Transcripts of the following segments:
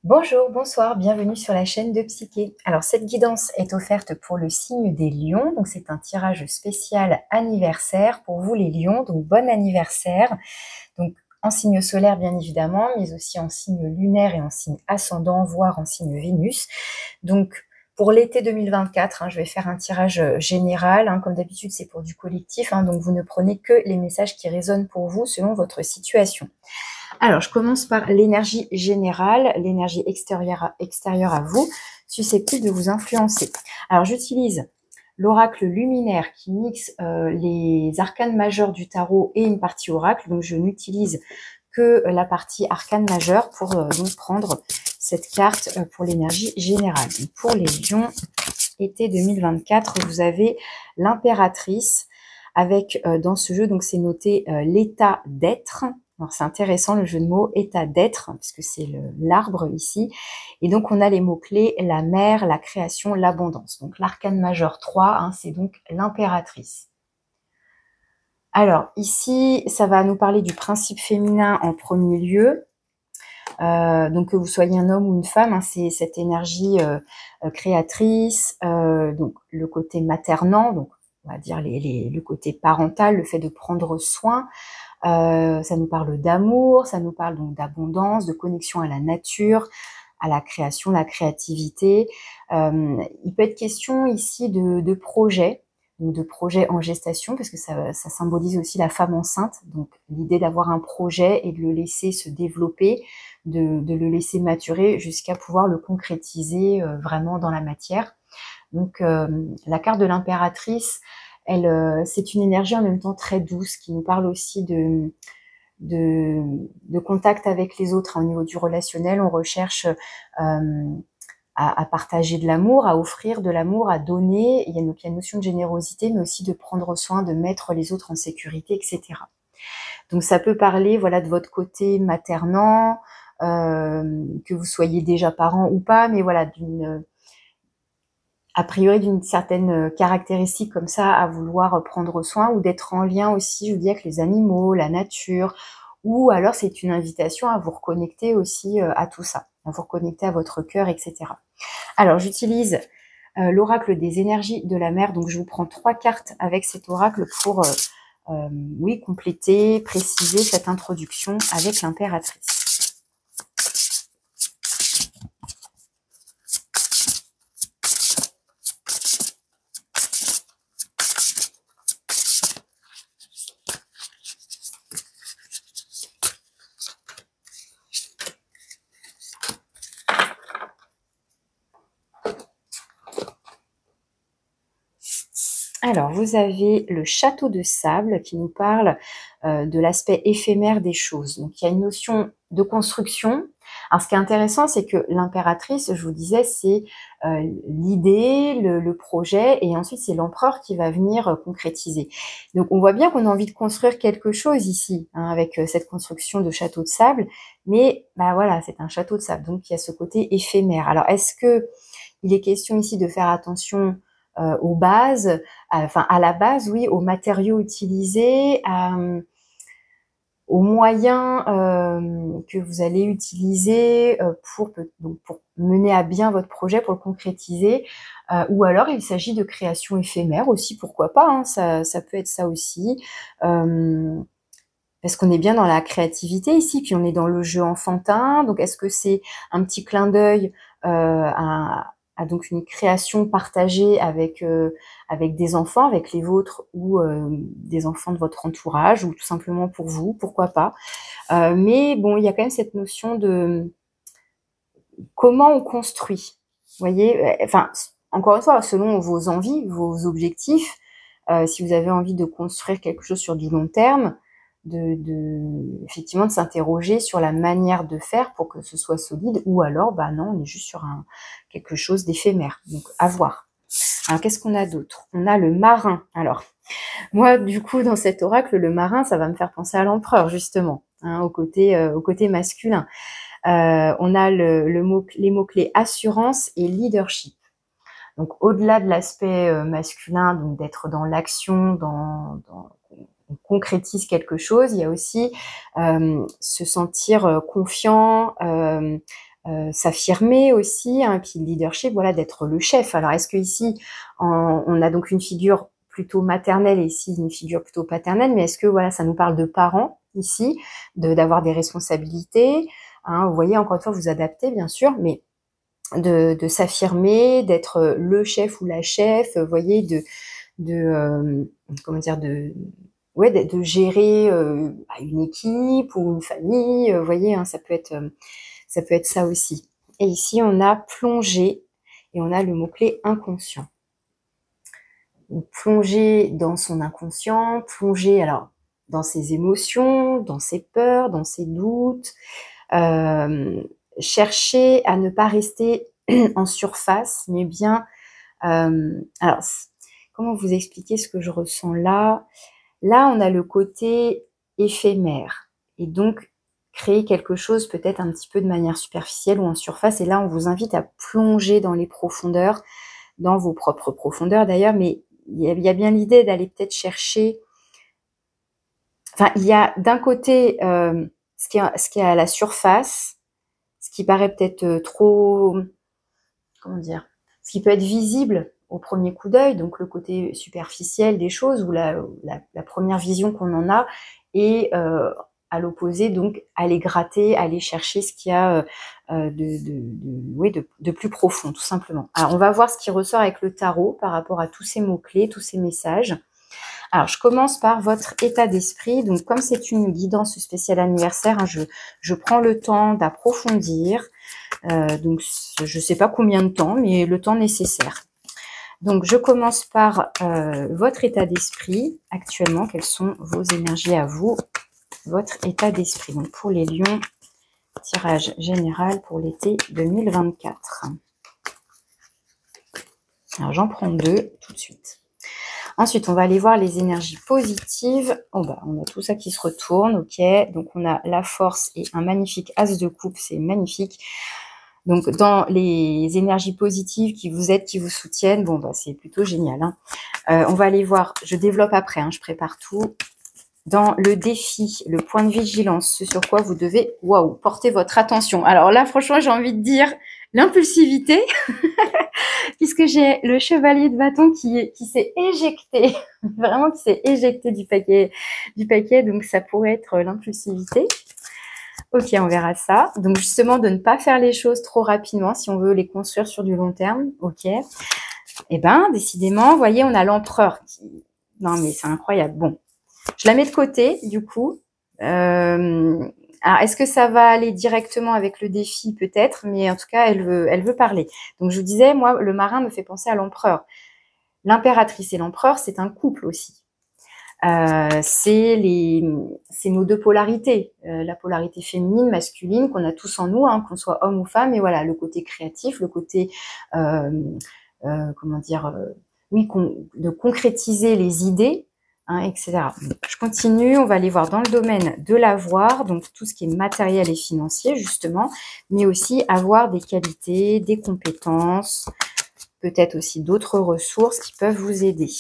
Bonjour, bonsoir, bienvenue sur la chaîne de Psyché. Alors cette guidance est offerte pour le signe des lions, donc c'est un tirage spécial anniversaire pour vous les lions, donc bon anniversaire. Donc en signe solaire bien évidemment, mais aussi en signe lunaire et en signe ascendant, voire en signe Vénus. Donc pour l'été 2024, je vais faire un tirage général, comme d'habitude c'est pour du collectif, donc vous ne prenez que les messages qui résonnent pour vous selon votre situation. Alors, je commence par l'énergie générale, l'énergie extérieure à vous, susceptible de vous influencer. Alors, j'utilise l'oracle luminaire qui mixe les arcanes majeures du tarot et une partie oracle. Donc, je n'utilise que la partie arcane majeure pour donc prendre cette carte pour l'énergie générale. Donc, pour les lions, été 2024, vous avez l'impératrice avec dans ce jeu, donc c'est noté l'état d'être. Alors c'est intéressant le jeu de mots, état d'être, puisque c'est l'arbre ici. Et donc on a les mots-clés, la mer, la création, l'abondance. Donc l'arcane majeur 3, c'est donc l'impératrice. Alors ici, ça va nous parler du principe féminin en premier lieu. Donc que vous soyez un homme ou une femme, c'est cette énergie créatrice, donc le côté maternant, donc on va dire le côté parental, le fait de prendre soin. Ça nous parle d'amour, ça nous parle donc d'abondance, de connexion à la nature, à la création, la créativité. Il peut être question ici de projets, donc de projets en gestation, parce que ça symbolise aussi la femme enceinte. Donc l'idée d'avoir un projet et de le laisser se développer, de le laisser maturer jusqu'à pouvoir le concrétiser vraiment dans la matière. Donc la carte de l'impératrice, c'est une énergie en même temps très douce qui nous parle aussi de contact avec les autres. Au niveau du relationnel, on recherche à partager de l'amour, à offrir de l'amour, à donner. Il y a une notion de générosité, mais aussi de prendre soin, de mettre les autres en sécurité, etc. Donc ça peut parler de votre côté maternant, que vous soyez déjà parent ou pas, mais voilà, a priori d'une certaine caractéristique comme ça à vouloir prendre soin, ou d'être en lien aussi, je vous dis, avec les animaux, la nature, ou alors c'est une invitation à vous reconnecter aussi à tout ça, à vous reconnecter à votre cœur, etc. Alors j'utilise l'oracle des énergies de la mer, donc je vous prends 3 cartes avec cet oracle pour compléter, préciser cette introduction avec l'impératrice. Alors, vous avez le château de sable qui nous parle de l'aspect éphémère des choses. Donc, il y a une notion de construction. Alors, ce qui est intéressant, c'est que l'impératrice, je vous disais, c'est l'idée, le projet, et ensuite, c'est l'empereur qui va venir concrétiser. Donc, on voit bien qu'on a envie de construire quelque chose ici, avec cette construction de château de sable. Mais, voilà, c'est un château de sable. Donc, il y a ce côté éphémère. Alors, est-ce que il est question ici de faire attention aux bases, à la base, oui, aux matériaux utilisés, aux moyens que vous allez utiliser pour mener à bien votre projet, pour le concrétiser, ou alors il s'agit de création éphémère aussi, pourquoi pas, ça peut être ça aussi, parce qu'on est bien dans la créativité ici, puis on est dans le jeu enfantin, donc est-ce que c'est un petit clin d'œil à donc une création partagée avec des enfants, avec les vôtres, ou des enfants de votre entourage, ou tout simplement pour vous, pourquoi pas. Mais bon, il y a quand même cette notion de comment on construit. Vous voyez, encore une fois, selon vos envies, vos objectifs, si vous avez envie de construire quelque chose sur du long terme, effectivement de s'interroger sur la manière de faire pour que ce soit solide, ou alors non, on est juste sur quelque chose d'éphémère. Donc à voir. Alors qu'est-ce qu'on a d'autre? On a le marin. Alors moi, du coup, dans cet oracle, le marin, ça va me faire penser à l'empereur, justement, au côté masculin. On a les mots-clés assurance et leadership. Donc au-delà de l'aspect masculin, donc d'être dans l'action, on concrétise quelque chose, il y a aussi se sentir confiant, s'affirmer aussi, hein, et puis le leadership, voilà, d'être le chef. Alors, est-ce que ici, on a donc une figure plutôt maternelle et ici une figure plutôt paternelle, mais est-ce que voilà, ça nous parle de parents ici, d'avoir des responsabilités, hein, vous voyez, encore une fois, vous adaptez bien sûr, mais de s'affirmer, d'être le chef ou la chef, vous voyez, comment dire, ouais, de gérer une équipe ou une famille, vous voyez, hein, ça peut être ça aussi. Et ici, on a plongé et on a le mot-clé inconscient. Donc, plonger dans son inconscient, plonger alors dans ses émotions, dans ses peurs, dans ses doutes, chercher à ne pas rester en surface, mais bien... alors, comment vous expliquer ce que je ressens là? Là, on a le côté éphémère. Et donc, créer quelque chose peut-être un petit peu de manière superficielle ou en surface. Et là, on vous invite à plonger dans les profondeurs, dans vos propres profondeurs d'ailleurs. Mais il y a bien l'idée d'aller peut-être chercher... Enfin, il y a d'un côté ce qui est à la surface, ce qui paraît peut-être trop... Comment dire? Ce qui peut être visible au premier coup d'œil, donc le côté superficiel des choses ou la première vision qu'on en a, et à l'opposé, donc aller gratter, aller chercher ce qu'il y a de plus profond, tout simplement. Alors, on va voir ce qui ressort avec le tarot par rapport à tous ces mots-clés, tous ces messages. Alors, je commence par votre état d'esprit. Donc, comme c'est une guidance spéciale anniversaire, hein, je prends le temps d'approfondir. Donc, je ne sais pas combien de temps, mais le temps nécessaire. Donc, je commence par votre état d'esprit actuellement. Quelles sont vos énergies à vous? Votre état d'esprit. Donc, pour les lions, tirage général pour l'été 2024. Alors, j'en prends 2 tout de suite. Ensuite, on va aller voir les énergies positives. Oh bah, on a tout ça qui se retourne, ok. Donc, on a la force et un magnifique as de coupe, c'est magnifique. Donc, dans les énergies positives qui vous aident, qui vous soutiennent, bon, bah, c'est plutôt génial, hein. On va aller voir, je développe après, hein, je prépare tout. Dans le défi, le point de vigilance, ce sur quoi vous devez, porter votre attention. Alors là, franchement, j'ai envie de dire l'impulsivité, puisque j'ai le chevalier de bâton qui s'est éjecté, vraiment qui s'est éjecté du paquet, donc ça pourrait être l'impulsivité. Ok, on verra ça. Donc justement, de ne pas faire les choses trop rapidement si on veut les construire sur du long terme. Ok. Eh ben, décidément, vous voyez, on a l'empereur qui... Non, mais c'est incroyable. Bon, je la mets de côté, du coup. Alors, est-ce que ça va aller directement avec le défi? Peut-être, mais en tout cas, elle veut parler. Donc, je vous disais, moi, le marin me fait penser à l'empereur. L'impératrice et l'empereur, c'est un couple aussi. C'est nos 2 polarités, la polarité féminine, masculine qu'on a tous en nous, hein, qu'on soit homme ou femme, et voilà, le côté créatif, le côté comment dire, de concrétiser les idées, hein, etc. Donc, je continue, on va aller voir dans le domaine de l'avoir, donc tout ce qui est matériel et financier justement, mais aussi avoir des qualités, des compétences, peut-être aussi d'autres ressources qui peuvent vous aider.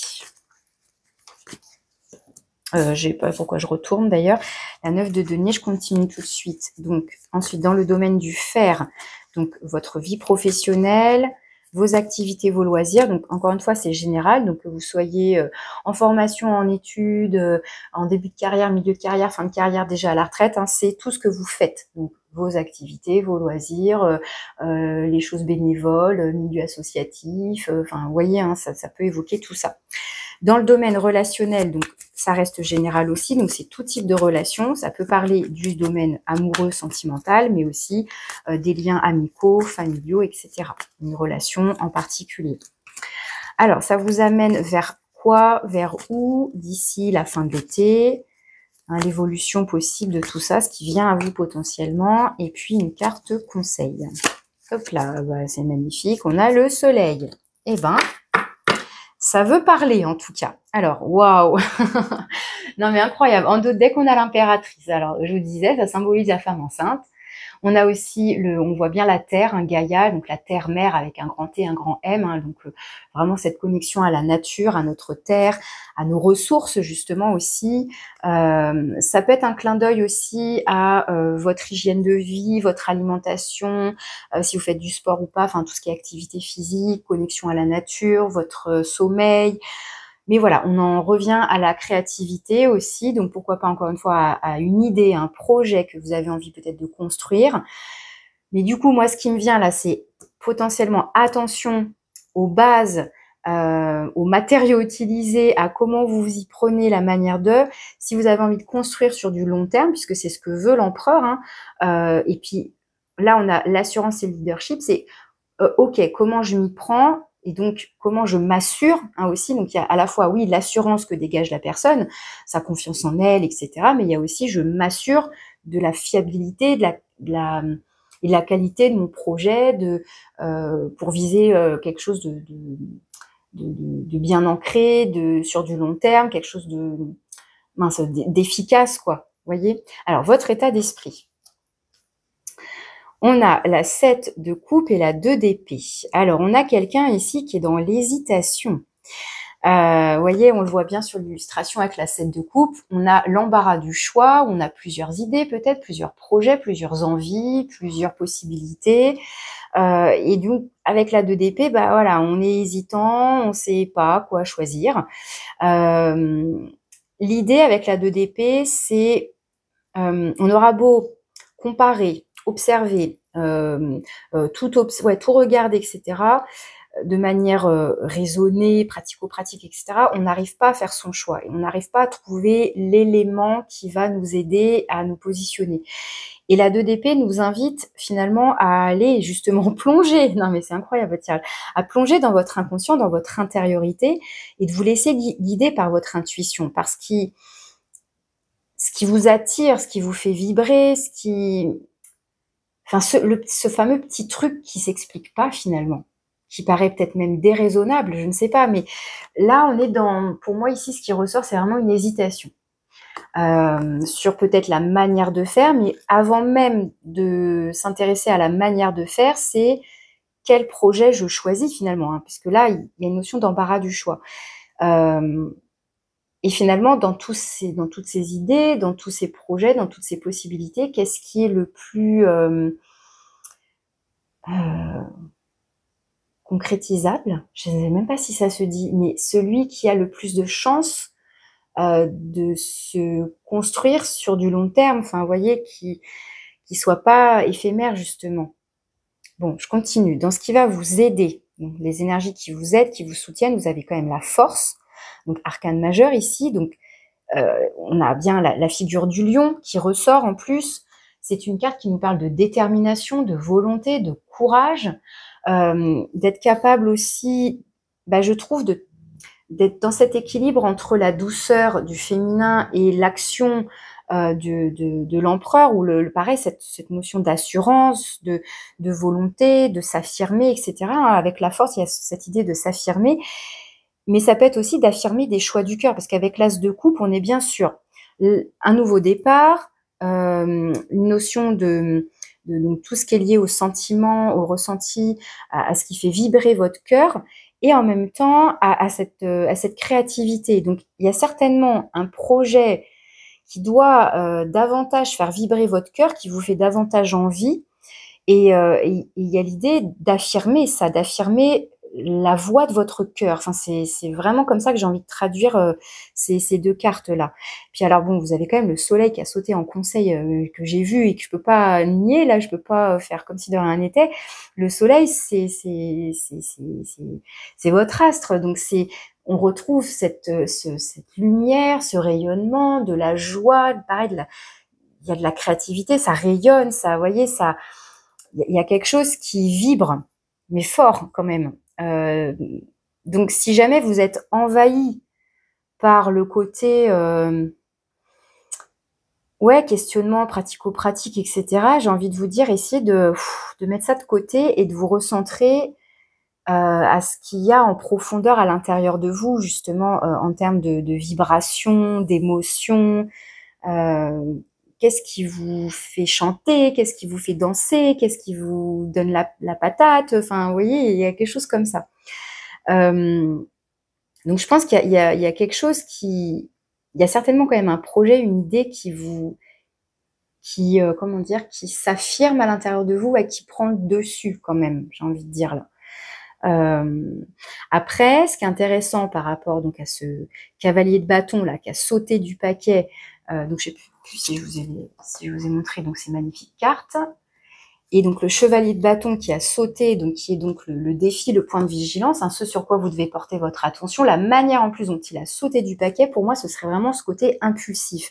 Je sais pas pourquoi je retourne d'ailleurs. La 9 de denier, je continue tout de suite. Donc, ensuite, dans le domaine du faire, donc votre vie professionnelle, vos activités, vos loisirs. Donc, encore une fois, c'est général. Donc, que vous soyez en formation, en études, en début de carrière, milieu de carrière, fin de carrière, déjà à la retraite, hein, c'est tout ce que vous faites. Donc, vos activités, vos loisirs, les choses bénévoles, milieu associatif, enfin, vous voyez, hein, ça peut évoquer tout ça. Dans le domaine relationnel, donc ça reste général aussi, donc c'est tout type de relation. Ça peut parler du domaine amoureux, sentimental, mais aussi des liens amicaux, familiaux, etc. Une relation en particulier. Alors, ça vous amène vers quoi? Vers où d'ici la fin de l'été? Hein, l'évolution possible de tout ça, ce qui vient à vous potentiellement. Et puis, une carte conseil. Hop là, bah, c'est magnifique. On a le soleil. Eh ben... ça veut parler en tout cas. Alors, waouh. Non mais incroyable. En dos, dès qu'on a l'impératrice, alors je vous disais, ça symbolise la femme enceinte. On a aussi, on voit bien la Terre, hein, Gaïa, donc la Terre-Mère avec un grand T, un grand M, hein, donc vraiment cette connexion à la nature, à notre Terre, à nos ressources justement aussi. Ça peut être un clin d'œil aussi à votre hygiène de vie, votre alimentation, si vous faites du sport ou pas, enfin tout ce qui est activité physique, connexion à la nature, votre sommeil. Mais voilà, on en revient à la créativité aussi, donc pourquoi pas encore une fois à une idée, un projet que vous avez envie peut-être de construire. Mais du coup, moi, ce qui me vient là, c'est potentiellement attention aux bases, aux matériaux utilisés, à comment vous vous y prenez, la manière de. Si vous avez envie de construire sur du long terme, puisque c'est ce que veut l'empereur, hein, et puis là, on a l'assurance et le leadership, c'est ok, comment je m'y prends et donc comment je m'assure, hein, aussi. Donc il y a à la fois, oui, l'assurance que dégage la personne, sa confiance en elle, etc. Mais il y a aussi, je m'assure de la fiabilité, et de la qualité de mon projet, pour viser quelque chose de bien ancré, sur du long terme, quelque chose d'efficace, quoi. Voyez. Alors votre état d'esprit. On a la 7 de coupe et la 2 d'épée. Alors, on a quelqu'un ici qui est dans l'hésitation. Vous voyez, on le voit bien sur l'illustration avec la 7 de coupe. On a l'embarras du choix, on a plusieurs idées peut-être, plusieurs projets, plusieurs envies, plusieurs possibilités. Et donc, avec la 2 d'épée, bah voilà, on est hésitant, on ne sait pas quoi choisir. L'idée avec la 2 d'épée, c'est on aura beau comparer, observer, tout regarder, etc., de manière raisonnée, pratico-pratique, etc., on n'arrive pas à faire son choix et on n'arrive pas à trouver l'élément qui va nous aider à nous positionner. Et la 2 d'épée nous invite finalement à aller justement plonger, non mais c'est incroyable, tiens, à plonger dans votre inconscient, dans votre intériorité et de vous laisser guider par votre intuition, parce que ce qui vous attire, ce qui vous fait vibrer, enfin, ce fameux petit truc qui s'explique pas finalement, qui paraît peut-être même déraisonnable, je ne sais pas, mais là, pour moi ici, ce qui ressort, c'est vraiment une hésitation sur peut-être la manière de faire, mais avant même de s'intéresser à la manière de faire, c'est quel projet je choisis finalement, hein, puisque là, il y a une notion d'embarras du choix. Et finalement, dans toutes ces idées, dans tous ces projets, dans toutes ces possibilités, qu'est-ce qui est le plus concrétisable? Je ne sais même pas si ça se dit, mais celui qui a le plus de chances de se construire sur du long terme, enfin, vous voyez, qui soit pas éphémère, justement. Bon, je continue. Dans ce qui va vous aider, donc les énergies qui vous aident, qui vous soutiennent, vous avez quand même la force, donc arcane majeur ici, donc on a bien la figure du lion qui ressort en plus. C'est une carte qui nous parle de détermination, de volonté, de courage, d'être capable aussi, bah, je trouve, d'être dans cet équilibre entre la douceur du féminin et l'action de l'empereur, où pareil, cette notion d'assurance, de volonté, de s'affirmer, etc. Avec la force, il y a cette idée de s'affirmer. Mais ça peut être aussi d'affirmer des choix du cœur, parce qu'avec l'as de coupe, on est bien sûr un nouveau départ, une notion de donc tout ce qui est lié au sentiment, au ressenti, à ce qui fait vibrer votre cœur, et en même temps à cette créativité. Donc il y a certainement un projet qui doit davantage faire vibrer votre cœur, qui vous fait davantage envie, et il y a l'idée d'affirmer ça, d'affirmer la voix de votre cœur. Enfin, c'est vraiment comme ça que j'ai envie de traduire ces 2 cartes-là. Puis alors bon, vous avez quand même le soleil qui a sauté en conseil, que j'ai vu et que je peux pas nier, là, je peux pas faire comme si de rien n'était. Le soleil, c'est votre astre, donc on retrouve cette lumière, ce rayonnement, de la joie, pareil, il y a de la créativité, ça rayonne, ça, vous voyez, ça, il y a quelque chose qui vibre, mais fort quand même. Donc si jamais vous êtes envahi par le côté questionnement pratico-pratique, etc., j'ai envie de vous dire, essayez de mettre ça de côté et de vous recentrer à ce qu'il y a en profondeur à l'intérieur de vous, justement, en termes de vibration, d'émotion, qu'est-ce qui vous fait chanter, qu'est-ce qui vous fait danser, qu'est-ce qui vous donne la patate, enfin, vous voyez, il y a quelque chose comme ça. Donc, je pense qu'il y a quelque chose il y a certainement quand même un projet, une idée comment dire, qui s'affirme à l'intérieur de vous et qui prend le dessus quand même, j'ai envie de dire là. Après, ce qui est intéressant par rapport donc à ce cavalier de bâton là qui a sauté du paquet, donc je sais plus si je vous ai montré donc ces magnifiques cartes. Et donc le chevalier de bâton qui a sauté, donc qui est donc le défi, le point de vigilance, hein, ce sur quoi vous devez porter votre attention, la manière en plus dont il a sauté du paquet, pour moi ce serait vraiment ce côté impulsif.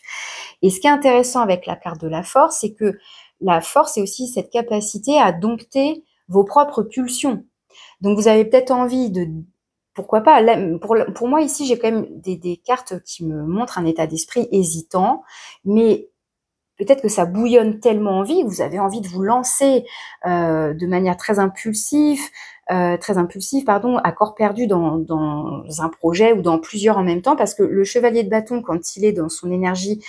Et ce qui est intéressant avec la carte de la force, c'est que la force est aussi cette capacité à dompter vos propres pulsions. Donc vous avez peut-être envie de, pourquoi pas, là, pour moi ici j'ai quand même des cartes qui me montrent un état d'esprit hésitant, mais peut-être que ça bouillonne tellement en vie que vous avez envie de vous lancer de manière très impulsive, à corps perdu dans un projet ou dans plusieurs en même temps, parce que le chevalier de bâton, quand il est dans son énergie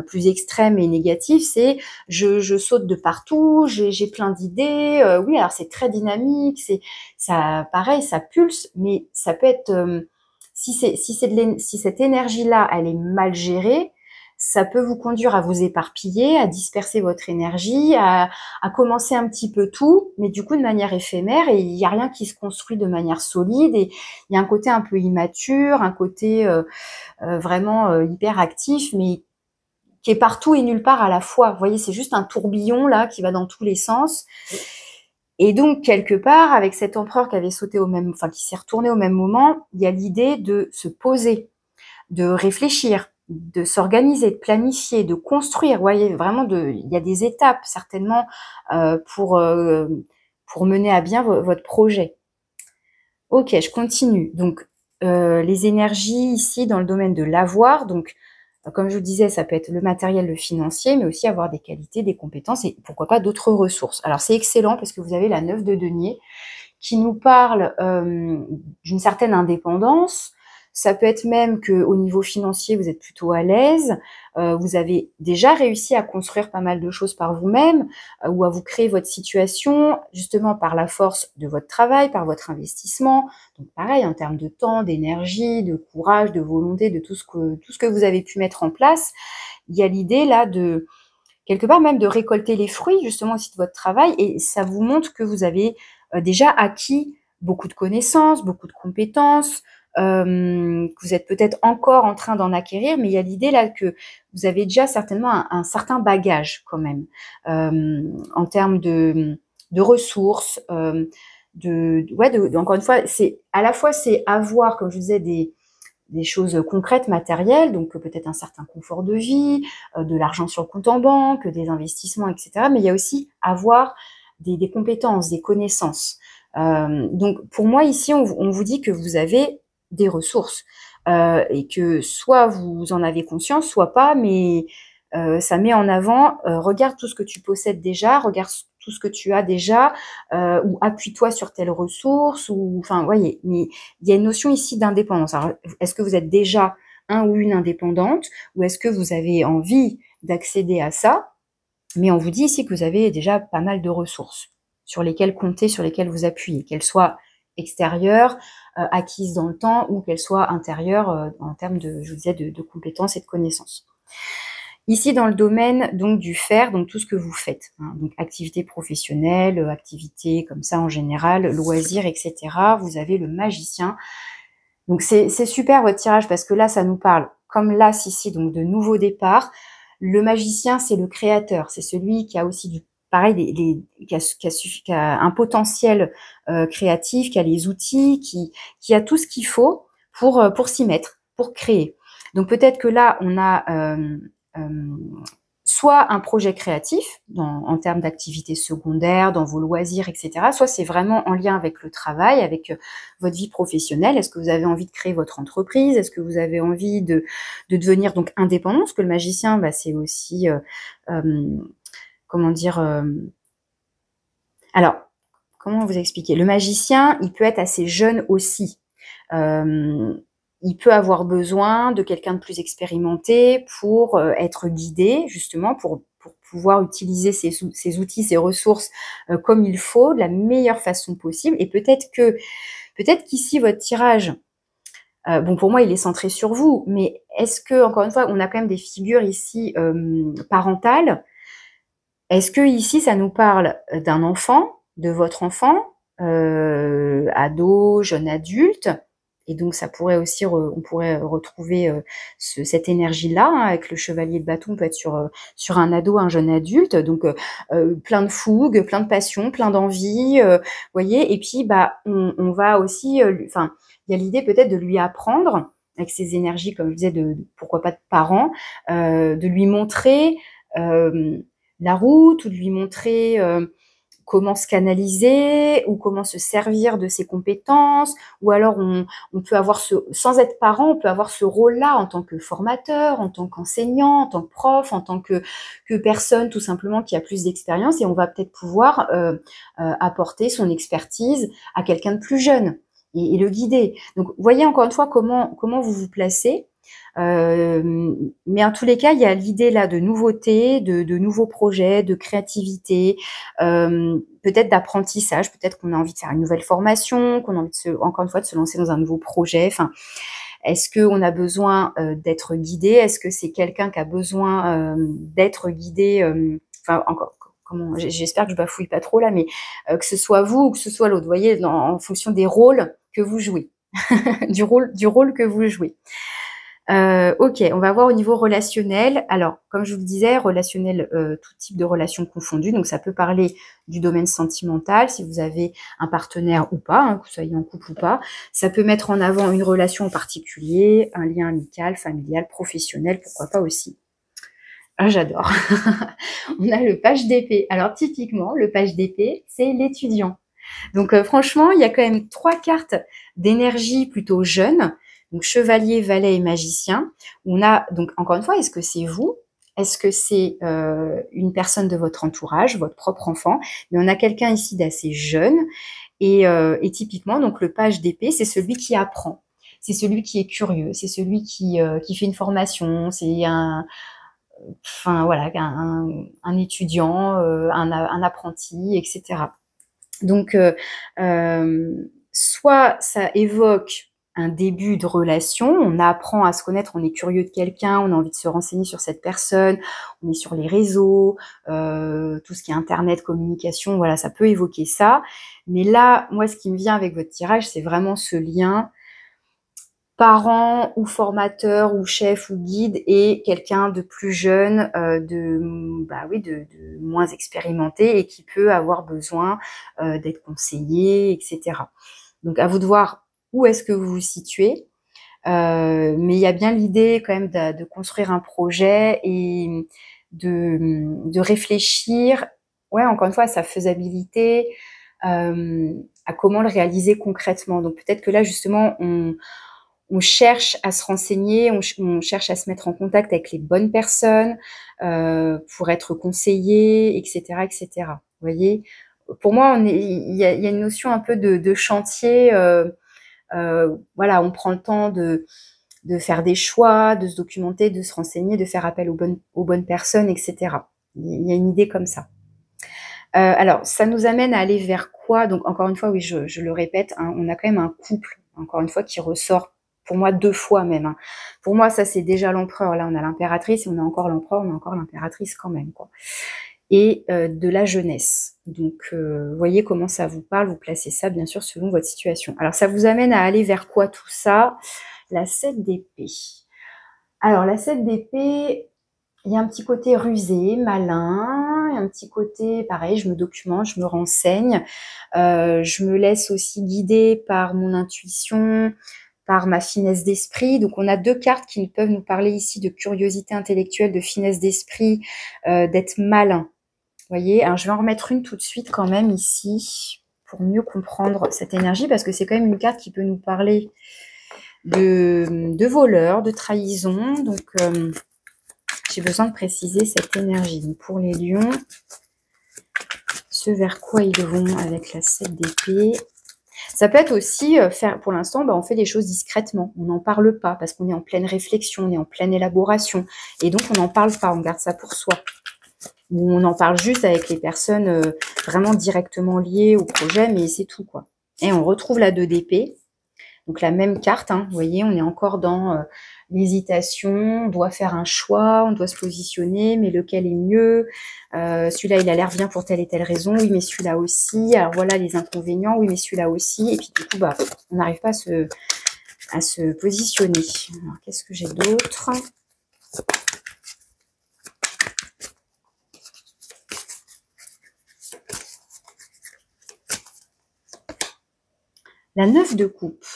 plus extrême et négative, c'est je saute de partout, j'ai plein d'idées. Oui, alors c'est très dynamique, c'est ça, pareil, ça pulse, mais ça peut être si cette énergie-là, elle est mal gérée, ça peut vous conduire à vous éparpiller, à disperser votre énergie, à commencer un petit peu tout, mais du coup de manière éphémère, et il n'y a rien qui se construit de manière solide, et il y a un côté un peu immature, un côté vraiment hyper actif, mais qui est partout et nulle part à la fois. Vous voyez, c'est juste un tourbillon là qui va dans tous les sens. Et donc, quelque part, avec cet empereur qui avait sauté qui s'est retourné au même moment, il y a l'idée de se poser, de réfléchir, de s'organiser, de planifier, de construire. Vous voyez, vraiment, il y a des étapes certainement pour mener à bien votre projet. Ok, je continue. Donc, les énergies ici dans le domaine de l'avoir. Donc, comme je vous disais, ça peut être le matériel, le financier, mais aussi avoir des qualités, des compétences et pourquoi pas d'autres ressources. Alors, c'est excellent parce que vous avez la 9 de denier qui nous parle d'une certaine indépendance. Ça peut être même qu'au niveau financier, vous êtes plutôt à l'aise, vous avez déjà réussi à construire pas mal de choses par vous-même, ou à vous créer votre situation, justement par la force de votre travail, par votre investissement. Donc pareil, en termes de temps, d'énergie, de courage, de volonté, de tout ce que vous avez pu mettre en place, il y a l'idée là de quelque part même de récolter les fruits justement aussi de votre travail, et ça vous montre que vous avez déjà acquis beaucoup de connaissances, beaucoup de compétences, que vous êtes peut-être encore en train d'en acquérir, mais il y a l'idée là que vous avez déjà certainement un certain bagage quand même, en termes de ressources, encore une fois, c'est à la fois c'est avoir, comme je disais, des choses concrètes, matérielles, donc peut-être un certain confort de vie, de l'argent sur le compte en banque, des investissements, etc. Mais il y a aussi avoir des compétences, des connaissances. Donc pour moi ici, on vous dit que vous avez des ressources et que soit vous en avez conscience, soit pas, mais ça met en avant, regarde tout ce que tu possèdes déjà, regarde tout ce que tu as déjà, ou appuie-toi sur telle ressource, ou enfin, voyez, mais il y a une notion ici d'indépendance. Alors, est-ce que vous êtes déjà un ou une indépendante, ou est-ce que vous avez envie d'accéder à ça? Mais on vous dit ici que vous avez déjà pas mal de ressources sur lesquelles compter, sur lesquelles vous appuyer, qu'elles soient extérieures, acquises dans le temps, ou qu'elles soient intérieures en termes de, je vous disais, de compétences et de connaissances. Ici, dans le domaine donc du faire, donc tout ce que vous faites, hein, donc activité professionnelle, activité comme ça en général, loisirs, etc. Vous avez le magicien. Donc c'est super votre tirage parce que là, ça nous parle, comme l'as ici, donc de nouveau départ. Le magicien, c'est le créateur, c'est celui qui a aussi pareil, qui a un potentiel créatif, qui a les outils, qui a tout ce qu'il faut pour s'y mettre, pour créer. Donc peut-être que là, on a soit un projet créatif en termes d'activités secondaires, dans vos loisirs, etc. Soit c'est vraiment en lien avec le travail, avec votre vie professionnelle. Est-ce que vous avez envie de créer votre entreprise? Est-ce que vous avez envie de devenir donc indépendant? Parce que le magicien, bah, c'est aussi, comment dire... alors, comment vous expliquer? Le magicien, il peut être assez jeune aussi. Il peut avoir besoin de quelqu'un de plus expérimenté pour être guidé, justement, pour pouvoir utiliser ces outils, ces ressources comme il faut, de la meilleure façon possible. Et peut-être qu'ici, votre tirage, bon, pour moi, il est centré sur vous, mais est-ce que, encore une fois, on a quand même des figures ici parentales. Est-ce que ici, ça nous parle d'un enfant, de votre enfant, ado, jeune adulte? Et donc, ça pourrait aussi, on pourrait retrouver cette énergie-là, hein, avec le chevalier de bâton, on peut être sur un ado, un jeune adulte, donc plein de fougue, plein de passion, plein d'envie, voyez. Et puis, bah, on va aussi, enfin, il y a l'idée peut-être de lui apprendre, avec ses énergies, comme je disais, pourquoi pas de parents, de lui montrer la route, ou de lui montrer comment se canaliser, ou comment se servir de ses compétences, ou alors on peut avoir sans être parent, on peut avoir ce rôle-là en tant que formateur, en tant qu'enseignant, en tant que prof, en tant que personne tout simplement qui a plus d'expérience, et on va peut-être pouvoir apporter son expertise à quelqu'un de plus jeune et le guider. Donc, voyez encore une fois comment vous vous placez. Mais en tous les cas, il y a l'idée là de nouveauté, de nouveaux projets, de créativité, peut-être d'apprentissage, peut-être qu'on a envie de faire une nouvelle formation, qu'on a envie encore une fois de se lancer dans un nouveau projet. Enfin, est-ce qu'on a besoin d'être guidé? Est-ce que c'est quelqu'un qui a besoin d'être guidé? Enfin, encore, j'espère que je bafouille pas trop là, mais que ce soit vous ou que ce soit l'autre, vous voyez, en fonction des rôles que vous jouez, du rôle que vous jouez. Ok, on va voir au niveau relationnel. Alors, comme je vous le disais, relationnel, tout type de relations confondues. Donc, ça peut parler du domaine sentimental, si vous avez un partenaire ou pas, hein, que vous soyez en couple ou pas. Ça peut mettre en avant une relation en particulier, un lien amical, familial, professionnel, pourquoi pas aussi. Ah, j'adore. On a le page d'épée. Alors, typiquement, le page d'épée, c'est l'étudiant. Donc, franchement, il y a quand même 3 cartes d'énergie plutôt jeune. Donc, chevalier, valet et magicien. On a, donc, encore une fois, est-ce que c'est vous? Est-ce que c'est une personne de votre entourage, votre propre enfant? Mais on a quelqu'un ici d'assez jeune. Et typiquement, donc, le page d'épée, c'est celui qui apprend. C'est celui qui est curieux. C'est celui qui fait une formation. C'est enfin, voilà, un étudiant, un apprenti, etc. Donc, soit ça évoque un début de relation, on apprend à se connaître, on est curieux de quelqu'un, on a envie de se renseigner sur cette personne, on est sur les réseaux, tout ce qui est internet, communication, voilà, ça peut évoquer ça. Mais là, moi, ce qui me vient avec votre tirage, c'est vraiment ce lien parent ou formateur ou chef ou guide et quelqu'un de plus jeune, de moins expérimenté et qui peut avoir besoin d'être conseillé, etc. Donc, à vous de voir où est-ce que vous vous situez. Mais il y a bien l'idée quand même de construire un projet et de réfléchir, ouais, encore une fois, à sa faisabilité, à comment le réaliser concrètement. Donc, peut-être que là, justement, on cherche à se renseigner, on cherche à se mettre en contact avec les bonnes personnes pour être conseillé, etc., etc. Vous voyez, pour moi, il y a une notion un peu de chantier. Voilà, on prend le temps de faire des choix, de se documenter, de se renseigner, de faire appel aux bonnes personnes, etc. Il y a une idée comme ça. Alors, ça nous amène à aller vers quoi? Donc, encore une fois, oui, je le répète, hein, on a quand même un couple, encore une fois, qui ressort pour moi 2 fois même. Hein. Pour moi, ça, c'est déjà l'empereur. Là, on a l'impératrice et on a encore l'empereur, on a encore l'impératrice quand même, quoi. Et de la jeunesse. Donc, voyez comment ça vous parle, vous placez ça, bien sûr, selon votre situation. Alors, ça vous amène à aller vers quoi tout ça? La 7 d'épée. Alors, la 7 d'épée, il y a un petit côté rusé, malin, il y a un petit côté, pareil, je me documente, je me renseigne, je me laisse aussi guider par mon intuition, par ma finesse d'esprit. Donc, on a 2 cartes qui peuvent nous parler ici de curiosité intellectuelle, de finesse d'esprit, d'être malin. Vous voyez, alors je vais en remettre une tout de suite quand même ici, pour mieux comprendre cette énergie, parce que c'est quand même une carte qui peut nous parler de voleur, de trahison. Donc, j'ai besoin de préciser cette énergie. Donc, pour les lions, ce vers quoi ils vont avec la 7 d'épée. Ça peut être aussi faire, pour l'instant, on fait les choses discrètement. On n'en parle pas parce qu'on est en pleine réflexion, on est en pleine élaboration. Et donc, on n'en parle pas, on garde ça pour soi. où on en parle juste avec les personnes vraiment directement liées au projet, mais c'est tout, quoi. Et on retrouve la 2 d'épée, donc la même carte, hein, vous voyez, on est encore dans l'hésitation, on doit faire un choix, on doit se positionner, mais lequel est mieux? Celui-là, il a l'air bien pour telle et telle raison, oui, mais celui-là aussi, alors voilà les inconvénients, oui, mais celui-là aussi, et puis du coup, bah, on n'arrive pas à se positionner. Alors, qu'est-ce que j'ai d'autre? La 9 de coupe.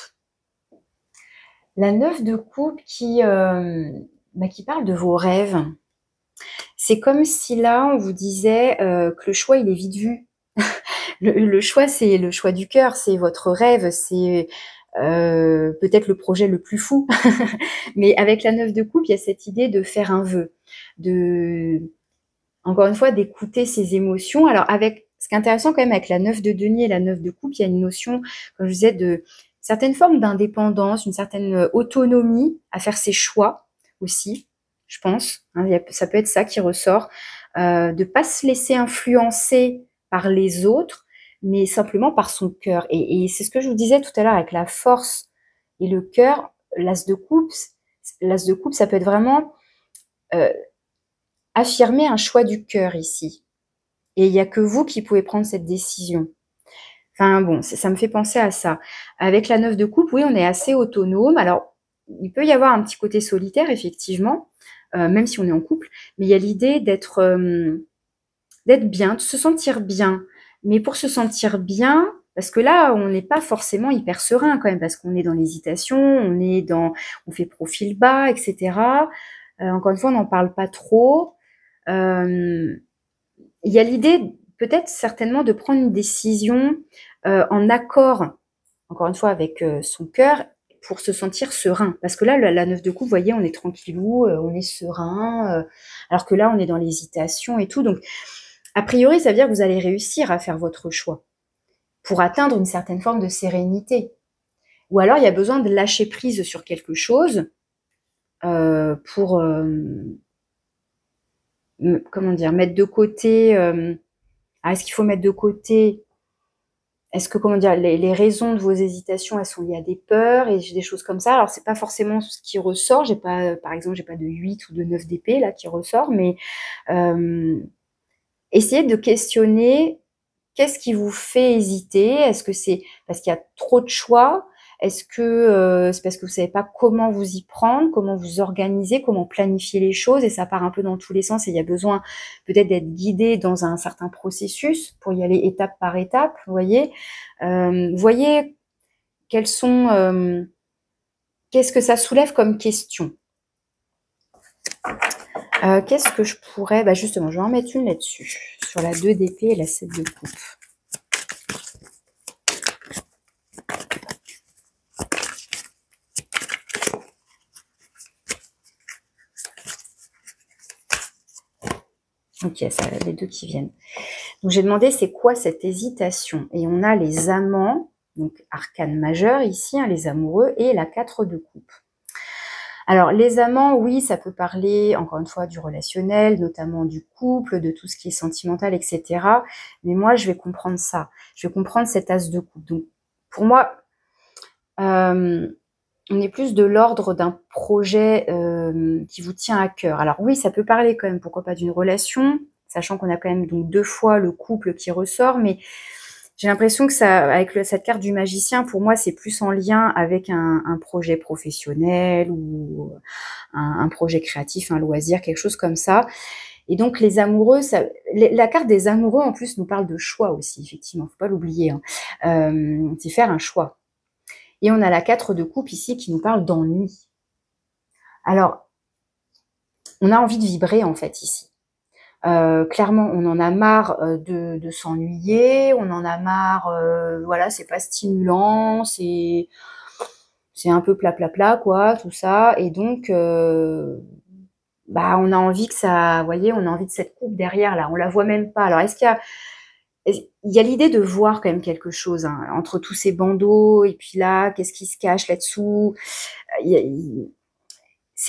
La 9 de coupe qui parle de vos rêves. C'est comme si là, on vous disait que le choix, il est vite vu. Le choix, c'est le choix du cœur, c'est votre rêve, c'est peut-être le projet le plus fou. Mais avec la 9 de coupe, il y a cette idée de faire un vœu, encore une fois, d'écouter ses émotions. Alors, ce qui est intéressant quand même avec la 9 de denier et la 9 de coupe, il y a une notion, comme je disais, de certaines formes d'indépendance, une certaine autonomie à faire ses choix aussi, je pense. Hein, ça peut être ça qui ressort, de pas se laisser influencer par les autres, mais simplement par son cœur. Et c'est ce que je vous disais tout à l'heure avec la force et le cœur. L'as de coupe, ça peut être vraiment affirmer un choix du cœur ici. Et il n'y a que vous qui pouvez prendre cette décision. Enfin bon, ça me fait penser à ça. Avec la 9 de coupe, oui, on est assez autonome. Alors, il peut y avoir un petit côté solitaire, effectivement, même si on est en couple, mais il y a l'idée d'être bien, de se sentir bien. Mais pour se sentir bien, parce que là, on n'est pas forcément hyper serein quand même, parce qu'on est dans l'hésitation, on fait profil bas, etc. Encore une fois, on n'en parle pas trop. Il y a l'idée, peut-être certainement, de prendre une décision en accord, encore une fois, avec son cœur, pour se sentir serein. Parce que là, la 9 de coupe, vous voyez, on est tranquillou, on est serein, alors que là, on est dans l'hésitation et tout. Donc, a priori, ça veut dire que vous allez réussir à faire votre choix pour atteindre une certaine forme de sérénité. Ou alors, il y a besoin de lâcher prise sur quelque chose pour... comment dire, mettre de côté... est-ce qu'il faut mettre de côté... Est-ce que, comment dire, les raisons de vos hésitations, elles sont liées à des peurs et des choses comme ça? Alors, c'est pas forcément ce qui ressort. J'ai pas, par exemple, j'ai pas de 8 ou de 9 d'épée, là, qui ressort, mais essayez de questionner qu'est-ce qui vous fait hésiter? Est-ce que c'est parce qu'il y a trop de choix? Est-ce que c'est parce que vous savez pas comment vous y prendre, comment vous organiser, comment planifier les choses et ça part un peu dans tous les sens et il y a besoin peut-être d'être guidé dans un certain processus pour y aller étape par étape, vous voyez. Voyez qu'est-ce que ça soulève comme question. Qu'est-ce que je pourrais... Bah justement, je vais en mettre une là-dessus, sur la 2 d'épée et la 7 de coupe. Ok, ça, les deux qui viennent. Donc j'ai demandé c'est quoi cette hésitation. Et on a les amants, donc arcane majeur ici, hein, les amoureux, et la 4 de coupe. Alors les amants, oui, ça peut parler encore une fois du relationnel, notamment du couple, de tout ce qui est sentimental, etc. Mais moi je vais comprendre ça. Je vais comprendre cet as de coupe. Donc pour moi, on est plus de l'ordre d'un projet qui vous tient à cœur. Alors oui, ça peut parler quand même, pourquoi pas d'une relation, sachant qu'on a quand même donc 2 fois le couple qui ressort, mais j'ai l'impression que ça, avec cette carte du magicien, pour moi, c'est plus en lien avec un projet professionnel ou un projet créatif, un loisir, quelque chose comme ça. Et donc les amoureux, la carte des amoureux en plus nous parle de choix aussi, effectivement, faut pas l'oublier. Hein. C'est faire un choix. Et on a la 4 de coupe ici qui nous parle d'ennui. Alors, on a envie de vibrer en fait ici. Clairement, on en a marre de s'ennuyer, on en a marre, voilà, c'est pas stimulant, c'est un peu plat quoi, tout ça. Et donc, bah, on a envie que ça, vous voyez, on a envie de cette coupe derrière là, on la voit même pas. Alors, est-ce qu'il y a... Il y a l'idée de voir quand même quelque chose hein, entre tous ces bandeaux et puis là, qu'est-ce qui se cache là-dessous.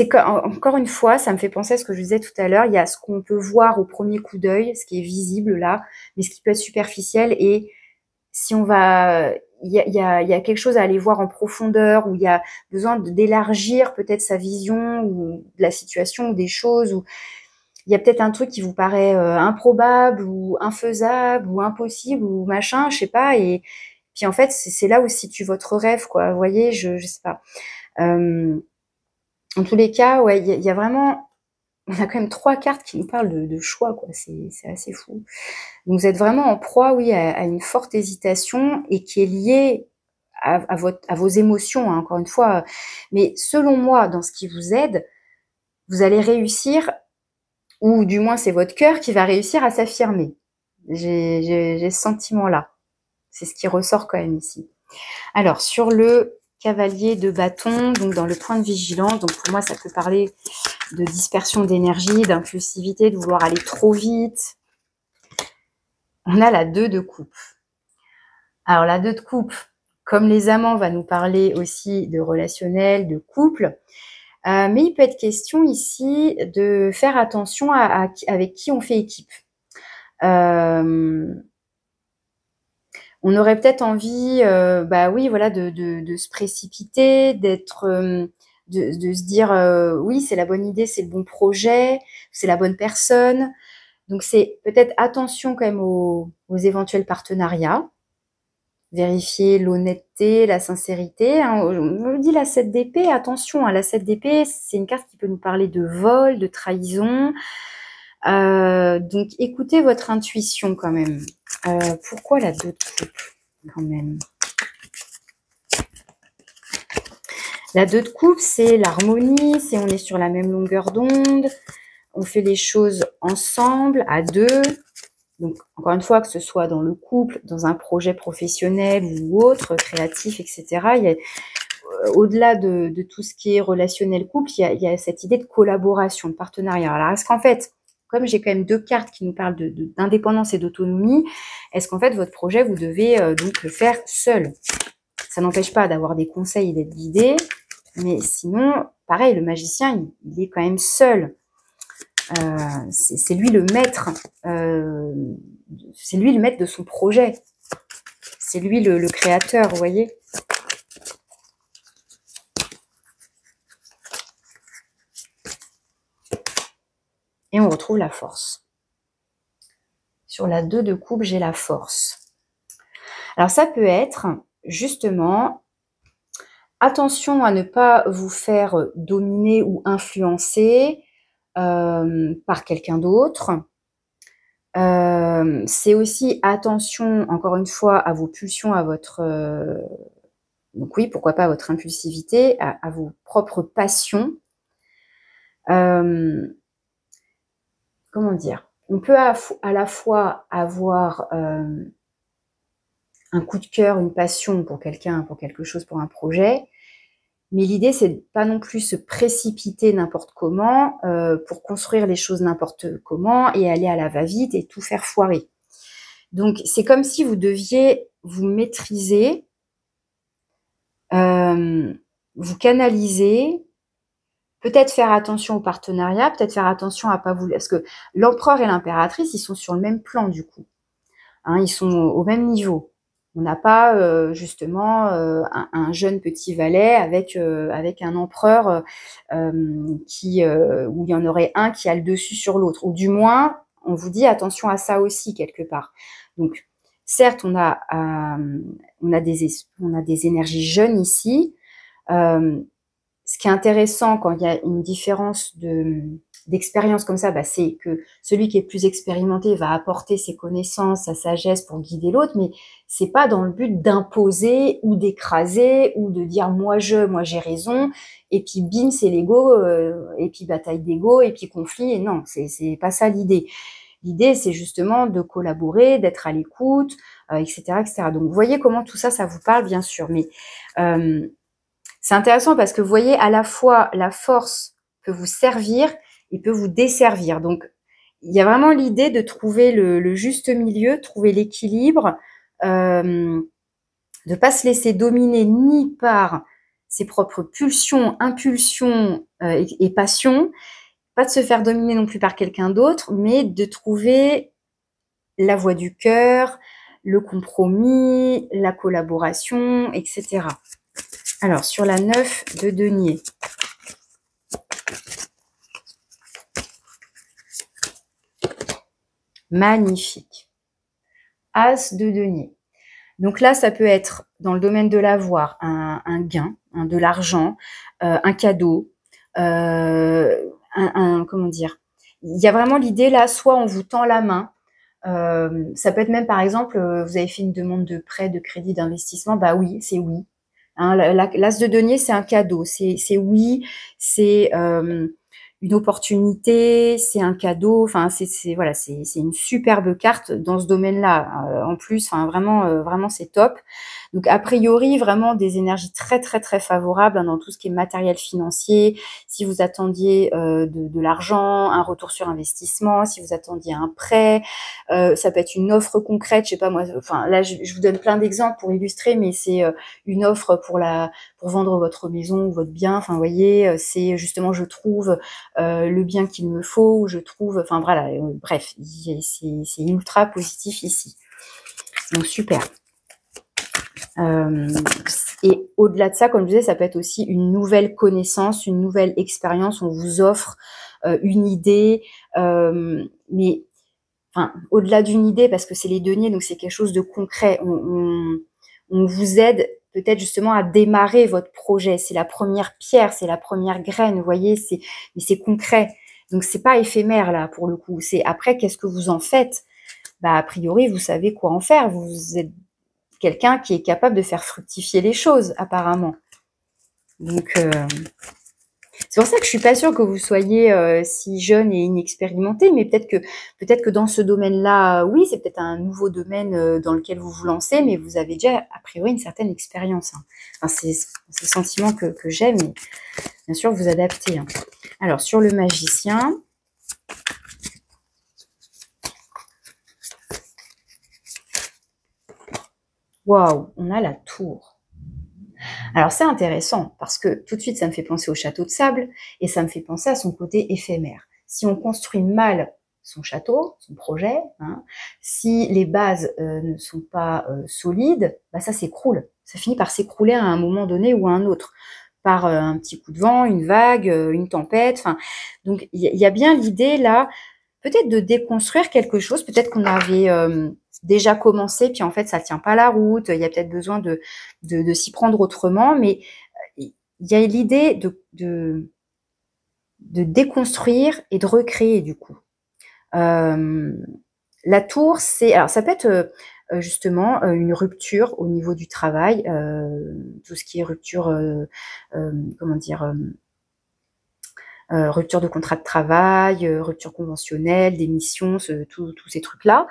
encore une fois, ça me fait penser à ce que je disais tout à l'heure. Il y a ce qu'on peut voir au premier coup d'œil, ce qui est visible là, mais ce qui peut être superficiel. Et si on va, il y a quelque chose à aller voir en profondeur, où il y a besoin d'élargir peut-être sa vision ou de la situation ou des choses, ou il y a peut-être un truc qui vous paraît improbable ou infaisable ou impossible ou machin, je sais pas. Et puis en fait, c'est là où se situe votre rêve, quoi. Vous voyez, je sais pas. En tous les cas, ouais, il y a vraiment, on a quand même 3 cartes qui nous parlent de choix, quoi. C'est assez fou. Donc vous êtes vraiment en proie, oui, à une forte hésitation et qui est liée à vos émotions, hein, encore une fois. Mais selon moi, dans ce qui vous aide, vous allez réussir, ou du moins c'est votre cœur qui va réussir à s'affirmer. J'ai ce sentiment-là. C'est ce qui ressort quand même ici. Alors, sur le cavalier de bâton, donc dans le point de vigilance, donc pour moi ça peut parler de dispersion d'énergie, d'impulsivité, de vouloir aller trop vite. On a la 2 de coupe. Alors la 2 de coupe, comme les amants, va nous parler aussi de relationnel, de couple. Mais il peut être question ici de faire attention avec qui on fait équipe. On aurait peut-être envie, bah oui, voilà, de se précipiter, d'être, de se dire, oui, c'est la bonne idée, c'est le bon projet, c'est la bonne personne. Donc c'est peut-être attention quand même aux éventuels partenariats. Vérifier l'honnêteté, la sincérité. Hein. On nous dit la 7 d'épée, attention, hein, la 7 d'épée, c'est une carte qui peut nous parler de vol, de trahison. Donc écoutez votre intuition quand même. Pourquoi la 2 de coupe quand même? La 2 de coupe, c'est l'harmonie, c'est on est sur la même longueur d'onde, on fait les choses ensemble, à 2. Donc, encore une fois, que ce soit dans le couple, dans un projet professionnel ou autre, créatif, etc., au-delà de tout ce qui est relationnel couple, il y a cette idée de collaboration, de partenariat. Alors, est-ce qu'en fait, comme j'ai quand même 2 cartes qui nous parlent d'indépendance et d'autonomie, est-ce qu'en fait, votre projet, vous devez donc le faire seul? Ça n'empêche pas d'avoir des conseils et d'être guidé, mais sinon, pareil, le magicien, il est quand même seul. C'est lui le maître, c'est lui le maître de son projet, c'est lui le créateur, vous voyez. Et on retrouve la force. Sur la 2 de coupe, j'ai la force. Alors ça peut être justement, attention à ne pas vous faire dominer ou influencer par quelqu'un d'autre. C'est aussi attention, encore une fois, à vos pulsions, à votre... donc oui, pourquoi pas à votre impulsivité, à vos propres passions. Comment dire? On peut à la fois avoir un coup de cœur, une passion pour quelqu'un, pour quelque chose, pour un projet, mais l'idée, c'est de pas non plus se précipiter n'importe comment pour construire les choses n'importe comment et aller à la va-vite et tout faire foirer. Donc, c'est comme si vous deviez vous maîtriser, vous canaliser, peut-être faire attention au partenariat, peut-être faire attention à pas vous... Parce que l'empereur et l'impératrice, ils sont sur le même plan du coup. Hein, ils sont au même niveau. On n'a pas justement un jeune petit valet avec un empereur où il y en aurait un qui a le dessus sur l'autre. Ou du moins, on vous dit attention à ça aussi quelque part. Donc, certes, on a des énergies jeunes ici. Ce qui est intéressant quand il y a une différence d'expérience comme ça, bah, c'est que celui qui est plus expérimenté va apporter ses connaissances, sa sagesse pour guider l'autre, mais c'est pas dans le but d'imposer ou d'écraser ou de dire moi j'ai raison, et puis bim, c'est l'ego, et puis bataille d'ego, et puis conflit, et non, c'est pas ça l'idée. L'idée, c'est justement de collaborer, d'être à l'écoute, etc., etc. Donc, vous voyez comment tout ça, ça vous parle, bien sûr, mais c'est intéressant parce que vous voyez, à la fois, la force peut vous servir et peut vous desservir. Donc, il y a vraiment l'idée de trouver le juste milieu, trouver l'équilibre, de pas se laisser dominer ni par ses propres pulsions, impulsions et passions, pas de se faire dominer non plus par quelqu'un d'autre, mais de trouver la voie du cœur, le compromis, la collaboration, etc. Alors, sur la 9 de denier. Magnifique. As de denier. Donc là, ça peut être dans le domaine de l'avoir, un gain, de l'argent, un cadeau, comment dire. Il y a vraiment l'idée là, soit on vous tend la main, ça peut être même par exemple, vous avez fait une demande de prêt, de crédit, d'investissement, bah oui, c'est oui. Hein, l'as de denier, c'est un cadeau, c'est oui, c'est une opportunité, c'est un cadeau, enfin voilà, c'est une superbe carte dans ce domaine-là. En plus, enfin vraiment c'est top. Donc a priori vraiment des énergies très très très favorables dans tout ce qui est matériel financier. Si vous attendiez de l'argent, un retour sur investissement, si vous attendiez un prêt, ça peut être une offre concrète, je sais pas moi. Enfin là je vous donne plein d'exemples pour illustrer, mais c'est une offre pour vendre votre maison ou votre bien. Enfin vous voyez, c'est justement je trouve le bien qu'il me faut, ou je trouve, enfin voilà, bref, c'est ultra positif ici. Donc super. Et au-delà de ça, comme je disais, ça peut être aussi une nouvelle connaissance, une nouvelle expérience. On vous offre une idée, mais enfin, au-delà d'une idée, parce que c'est les deniers, donc c'est quelque chose de concret. On vous aide peut-être justement à démarrer votre projet. C'est la première pierre, c'est la première graine, vous voyez, mais c'est concret. Donc c'est pas éphémère là pour le coup. C'est après, qu'est-ce que vous en faites? Bah a priori, vous savez quoi en faire. Vous êtes quelqu'un qui est capable de faire fructifier les choses, apparemment. Donc c'est pour ça que je suis pas sûre que vous soyez si jeune et inexpérimenté, mais peut-être que dans ce domaine-là, oui, c'est peut-être un nouveau domaine dans lequel vous vous lancez, mais vous avez déjà a priori une certaine expérience. Hein. Enfin, c'est le sentiment que j'ai, mais bien sûr vous adaptez. Hein. Alors sur le magicien. Waouh, on a la tour. Alors c'est intéressant parce que tout de suite ça me fait penser au château de sable et ça me fait penser à son côté éphémère. Si on construit mal son château, son projet, hein, si les bases ne sont pas solides, bah ça s'écroule. Ça finit par s'écrouler à un moment donné ou à un autre, par un petit coup de vent, une vague, une tempête. Enfin, donc il y a bien l'idée là, peut-être de déconstruire quelque chose, peut-être qu'on avait déjà commencé, puis en fait ça tient pas la route, il y a peut-être besoin de s'y prendre autrement, mais il y a l'idée de déconstruire et de recréer du coup. La tour, alors ça peut être justement une rupture au niveau du travail, tout ce qui est rupture, comment dire, rupture de contrat de travail, rupture conventionnelle, démission, tous ces trucs-là,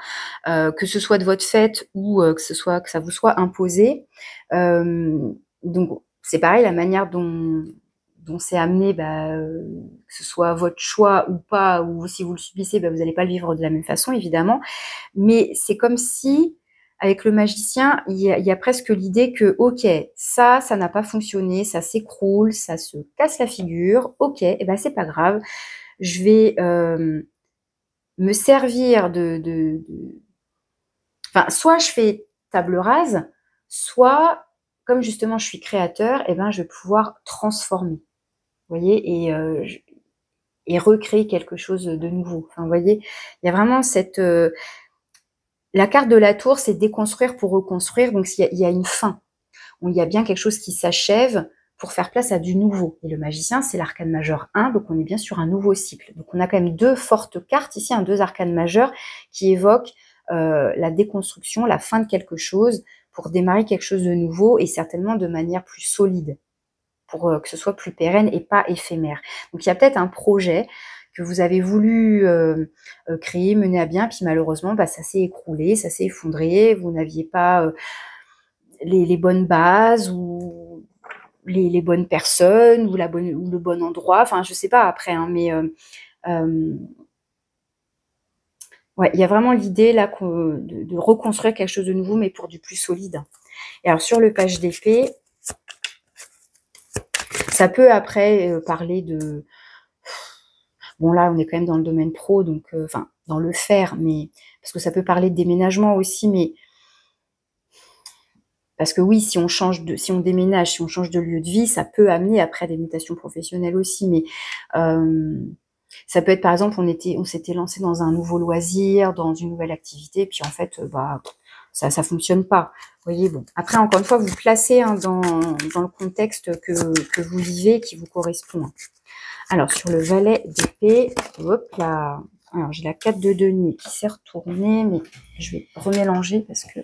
que ce soit de votre fait ou que ça vous soit imposé. Donc c'est pareil, la manière dont c'est amené, que ce soit votre choix ou pas, ou si vous le subissez, vous n'allez pas le vivre de la même façon, évidemment. Mais c'est comme si, avec le magicien, il y a presque l'idée que, ok, ça n'a pas fonctionné, ça s'écroule, ça se casse la figure, ok, et ben c'est pas grave, je vais me servir Enfin, soit je fais table rase, soit, comme justement je suis créateur, et ben je vais pouvoir transformer, vous voyez, et recréer quelque chose de nouveau. Enfin, vous voyez, il y a vraiment cette... la carte de la tour, c'est déconstruire pour reconstruire, donc il y a une fin. Il y a bien quelque chose qui s'achève pour faire place à du nouveau. Et le magicien, c'est l'arcane majeur 1, donc on est bien sur un nouveau cycle. Donc on a quand même deux fortes cartes ici, deux arcanes majeurs qui évoquent la déconstruction, la fin de quelque chose, pour démarrer quelque chose de nouveau et certainement de manière plus solide, pour que ce soit plus pérenne et pas éphémère. Donc il y a peut-être un projet que vous avez voulu créer, mener à bien, puis malheureusement, ça s'est écroulé, ça s'est effondré, vous n'aviez pas les bonnes bases ou les bonnes personnes ou le bon endroit, enfin je sais pas après, hein, mais ouais, il y a vraiment l'idée là de reconstruire quelque chose de nouveau, mais pour du plus solide. Et alors sur le page d'épée, Ça peut après parler de... Bon là, on est quand même dans le domaine pro, donc enfin dans le faire, mais parce que ça peut parler de déménagement aussi, mais parce que oui, si on déménage, si on change de lieu de vie, ça peut amener après des mutations professionnelles aussi, mais ça peut être par exemple, on s'était lancé dans un nouveau loisir, dans une nouvelle activité, puis en fait, bah ça fonctionne pas. Vous voyez, bon. Après, encore une fois, vous placez hein, dans le contexte que vous vivez, qui vous correspond. Alors, sur le valet d'épée, hop là. Alors, j'ai la 4 de denier qui s'est retournée, mais je vais remélanger parce que...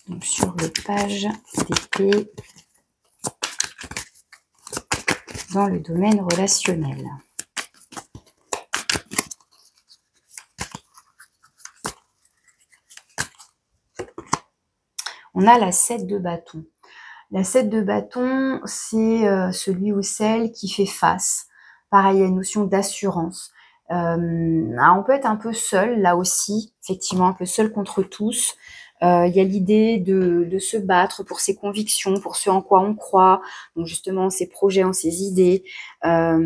Donc, sur le page d'épée, dans le domaine relationnel. On a la 7 de bâton. La 7 de bâton, c'est celui ou celle qui fait face. Pareil, il y a une notion d'assurance. On peut être un peu seul, là aussi, effectivement, un peu seul contre tous. Il y a l'idée de se battre pour ses convictions, pour ce en quoi on croit, donc justement ses projets, en ses idées. Ça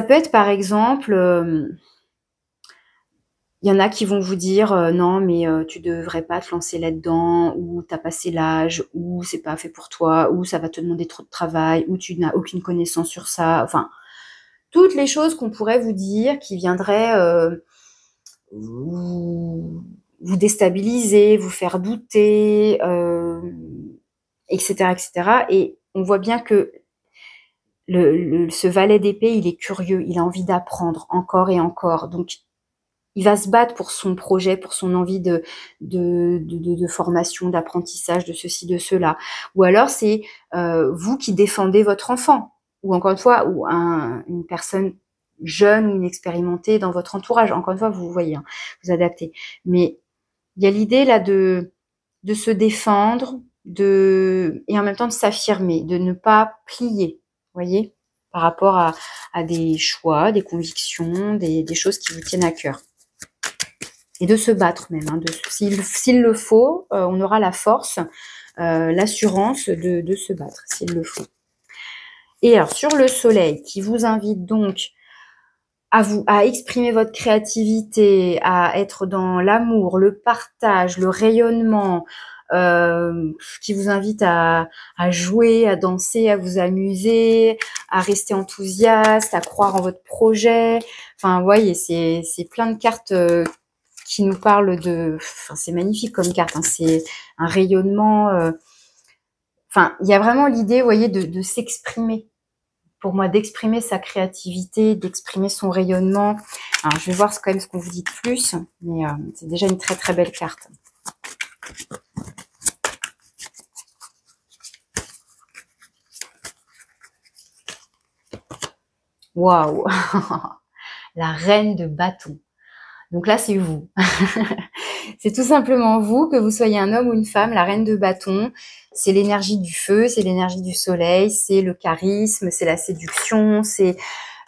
peut être par exemple... il y en a qui vont vous dire non mais tu devrais pas te lancer là-dedans, ou t'as passé l'âge, ou c'est pas fait pour toi, ou ça va te demander trop de travail, ou tu n'as aucune connaissance sur ça. Enfin, toutes les choses qu'on pourrait vous dire qui viendraient vous déstabiliser, vous faire douter, etc., etc. Et on voit bien que ce valet d'épée, il est curieux, il a envie d'apprendre encore et encore. Donc il va se battre pour son projet, pour son envie de formation, d'apprentissage, de ceci, de cela. Ou alors c'est vous qui défendez votre enfant, ou encore une fois, ou une personne jeune ou inexpérimentée dans votre entourage. Encore une fois, vous voyez, hein, vous adaptez. Mais il y a l'idée là de se défendre, et en même temps de s'affirmer, de ne pas plier, vous voyez, par rapport à des choix, des convictions, des choses qui vous tiennent à cœur. Et de se battre même. Hein, s'il le faut, on aura la force, l'assurance de se battre, s'il le faut. Et alors, sur le soleil, qui vous invite donc à exprimer votre créativité, à être dans l'amour, le partage, le rayonnement, qui vous invite à jouer, à danser, à vous amuser, à rester enthousiaste, à croire en votre projet. Enfin, vous voyez, c'est plein de cartes qui nous parlent de... Enfin, c'est magnifique comme carte, hein, c'est un rayonnement... Enfin, il y a vraiment l'idée, vous voyez, de s'exprimer. Pour moi, d'exprimer sa créativité, d'exprimer son rayonnement. Alors, je vais voir quand même ce qu'on vous dit de plus, mais c'est déjà une très très belle carte. Waouh. La reine de bâton. Donc là, c'est vous. C'est tout simplement vous, que vous soyez un homme ou une femme, la reine de bâton. C'est l'énergie du feu, c'est l'énergie du soleil, c'est le charisme, c'est la séduction, c'est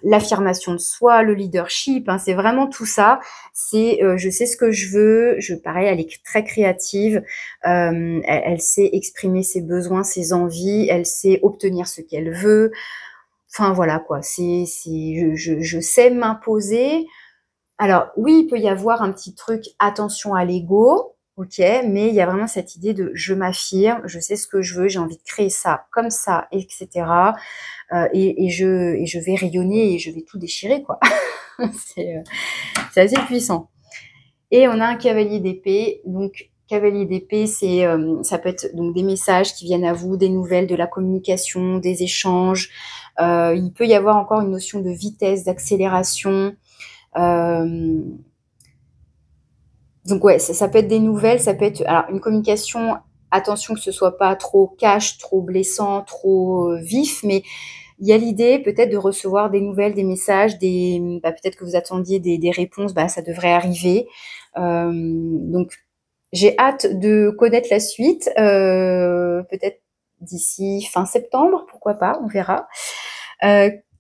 l'affirmation de soi, le leadership, hein, c'est vraiment tout ça. C'est je sais ce que je veux, pareil, elle est très créative, elle sait exprimer ses besoins, ses envies, elle sait obtenir ce qu'elle veut. Enfin voilà quoi, je sais m'imposer. Alors oui, il peut y avoir un petit truc attention à l'ego, ok, mais il y a vraiment cette idée de je m'affirme, je sais ce que je veux, j'ai envie de créer ça comme ça, etc. Et je vais rayonner et je vais tout déchirer, quoi. C'est assez puissant. Et on a un cavalier d'épée. Donc cavalier d'épée, ça peut être donc des messages qui viennent à vous, des nouvelles, de la communication, des échanges. Il peut y avoir encore une notion de vitesse, d'accélération. Donc ouais, ça peut être des nouvelles, ça peut être alors une communication. Attention que ce soit pas trop cash, trop blessant, trop vif, mais il y a l'idée peut-être de recevoir des nouvelles, des messages, peut-être que vous attendiez des réponses, ça devrait arriver. Donc j'ai hâte de connaître la suite, peut-être d'ici fin septembre, pourquoi pas, on verra.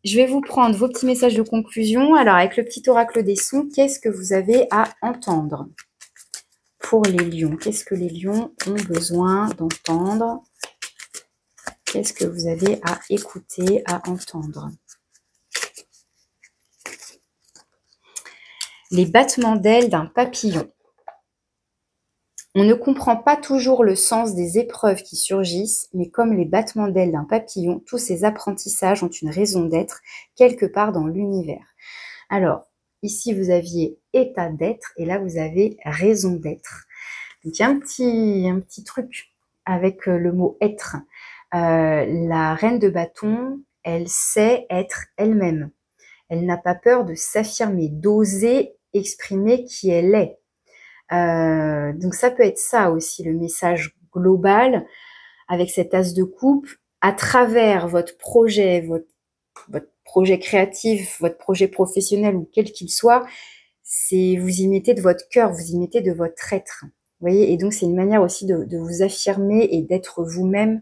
Je vais vous prendre vos petits messages de conclusion. Alors, avec le petit oracle des sons, qu'est-ce que vous avez à entendre pour les lions? Qu'est-ce que les lions ont besoin d'entendre? Qu'est-ce que vous avez à écouter, à entendre? Les battements d'ailes d'un papillon. On ne comprend pas toujours le sens des épreuves qui surgissent, mais comme les battements d'ailes d'un papillon, tous ces apprentissages ont une raison d'être quelque part dans l'univers. Alors, ici vous aviez état d'être, et là vous avez raison d'être. Donc il y a un petit truc avec le mot être. La reine de bâton, elle sait être elle-même. Elle n'a pas peur de s'affirmer, d'oser exprimer qui elle est. Donc ça peut être ça aussi, le message global avec cet as de coupe, à travers votre projet, votre projet créatif, votre projet professionnel ou quel qu'il soit, c'est vous y mettez de votre cœur, vous y mettez de votre être. Vous voyez, et donc c'est une manière aussi de vous affirmer et d'être vous-même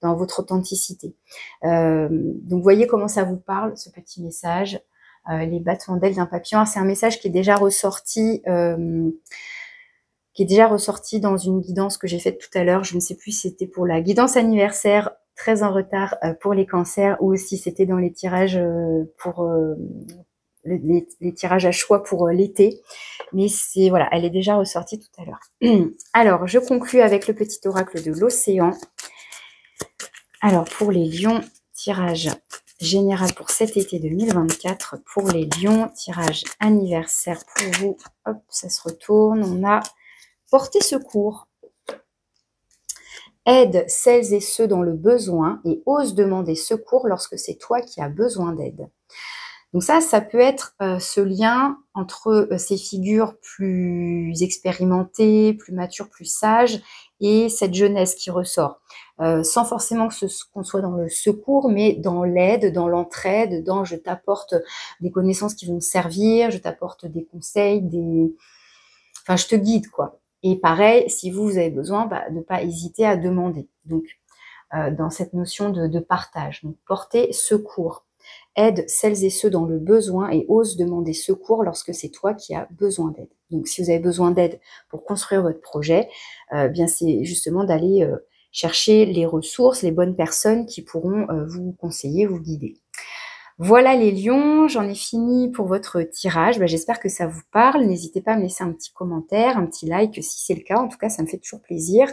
dans votre authenticité. Donc voyez comment ça vous parle, ce petit message. Les battements d'ailes d'un papillon, c'est un message qui est déjà ressorti dans une guidance que j'ai faite tout à l'heure. Je ne sais plus si c'était pour la guidance anniversaire, très en retard pour les cancers, ou si c'était dans les tirages pour les tirages à choix pour l'été. Mais c'est voilà, elle est déjà ressortie tout à l'heure. Alors, je conclus avec le petit oracle de l'océan. Alors, pour les lions, tirage général pour cet été 2024. Pour les lions, tirage anniversaire pour vous. Hop, ça se retourne. On a porter secours. Aide celles et ceux dans le besoin et ose demander secours lorsque c'est toi qui as besoin d'aide. Donc ça peut être ce lien entre ces figures plus expérimentées, plus matures, plus sages, et cette jeunesse qui ressort. Sans forcément qu'on soit dans le secours, mais dans l'aide, dans l'entraide, dans je t'apporte des connaissances qui vont te servir, je t'apporte des conseils, enfin je te guide quoi. Et pareil, si vous avez besoin, ne pas hésiter à demander. Donc, dans cette notion de partage. Donc, porter secours. Aide celles et ceux dans le besoin et ose demander secours lorsque c'est toi qui as besoin d'aide. Donc, si vous avez besoin d'aide pour construire votre projet, bien c'est justement d'aller chercher les ressources, les bonnes personnes qui pourront vous conseiller, vous guider. Voilà les lions, j'en ai fini pour votre tirage. J'espère que ça vous parle. N'hésitez pas à me laisser un petit commentaire, un petit like si c'est le cas. En tout cas, ça me fait toujours plaisir.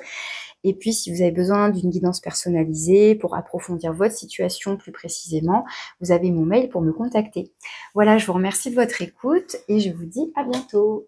Et puis, si vous avez besoin d'une guidance personnalisée pour approfondir votre situation plus précisément, vous avez mon mail pour me contacter. Voilà, je vous remercie de votre écoute et je vous dis à bientôt.